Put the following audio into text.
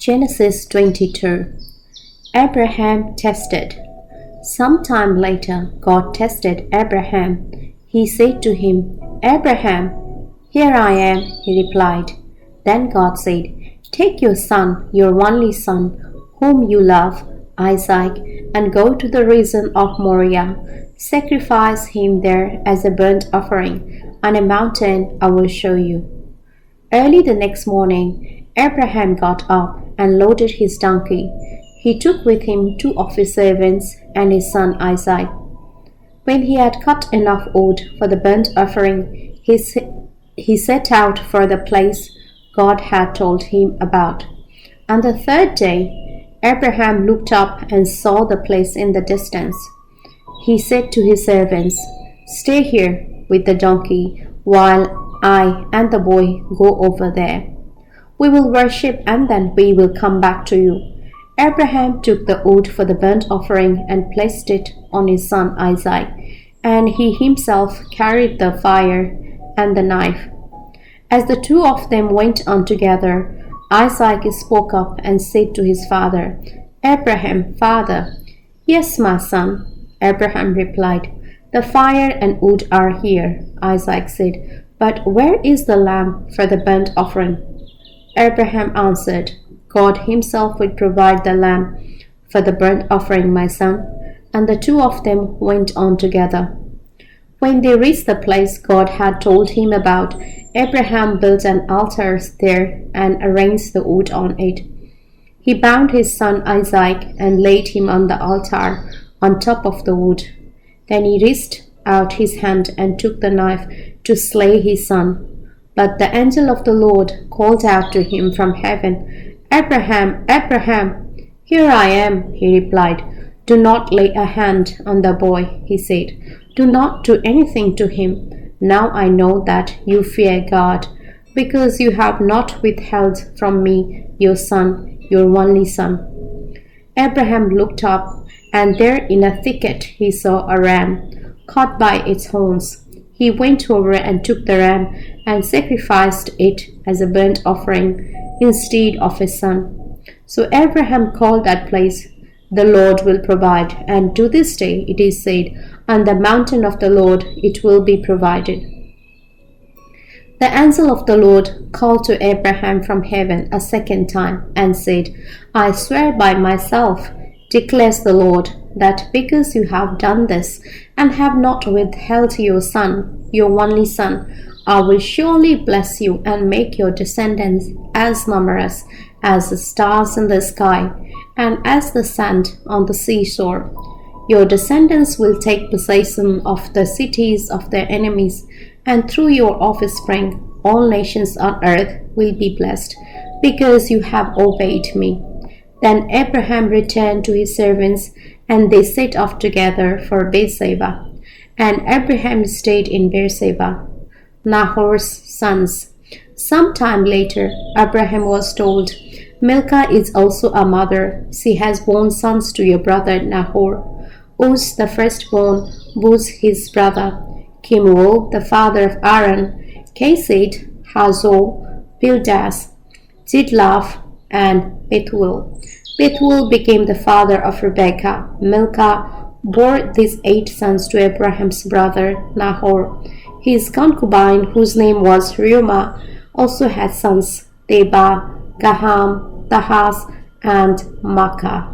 Genesis 22. Abraham tested. Some time later, God tested Abraham. He said to him, "Abraham." "Here I am," he replied. Then God said, "Take your son, your only son, whom you love, Isaac, and go to the region of Moriah. Sacrifice him there as a burnt offering on a mountain I will show you." Early the next morning, Abraham got up and loaded his donkey. He took with him 2 of his servants and his son Isaac. When he had cut enough wood for the burnt offering, he set out for the place God had told him about. On the 3rd day, Abraham looked up and saw the place in the distance. He said to his servants, "Stay here with the donkey while I and the boy go over there. We will worship and then we will come back to you." Abraham took the wood for the burnt offering and placed it on his son Isaac, and he himself carried the fire and the knife. As the 2 of them went on together, Isaac spoke up and said to his father, "Abraham, father." "Yes, my son," Abraham replied. "The fire and wood are here," Isaac said, "but where is the lamb for the burnt offering?" Abraham answered, "God himself will provide the lamb for the burnt offering, my son." And the 2 of them went on together. When they reached the place God had told him about, Abraham built an altar there and arranged the wood on it. He bound his son Isaac and laid him on the altar on top of the wood. Then he reached out his hand and took the knife to slay his son. But the angel of the Lord called out to him from heaven, "Abraham, Abraham." "Here I am," he replied. "Do not lay a hand on the boy," he said. "Do not do anything to him. Now I know that you fear God, because you have not withheld from me your son, your only son." Abraham looked up, and there in a thicket he saw a ram, caught by its horns. He went over and took the ram and sacrificed it as a burnt offering instead of his son. So Abraham called that place, "The Lord will provide," and to this day it is said, "On the mountain of the Lord it will be provided." The angel of the Lord called to Abraham from heaven a second time and said, "I swear by myself, declares the Lord, that because you have done this and have not withheld your son, your only son, I will surely bless you and make your descendants as numerous as the stars in the sky and as the sand on the seashore. Your descendants will take possession of the cities of their enemies, and through your offspring all nations on earth will be blessed, because you have obeyed me." Then Abraham returned to his servants, and they set off together for Beersheba. And Abraham stayed in Beersheba. Nahor's sons. Some time later, Abraham was told, "Milcah is also a mother. She has borne sons to your brother Nahor. Uz the firstborn, Buz his brother, Kemuel the father of Aaron, Kesed, Hazor, Pildash, Jidlaph, and Bethuel." Bethuel became the father of Rebekah. Milcah bore these 8 sons to Abraham's brother Nahor. His concubine, whose name was Reumah, also had sons, Tebah, Gaham, Tahas, and Makkah.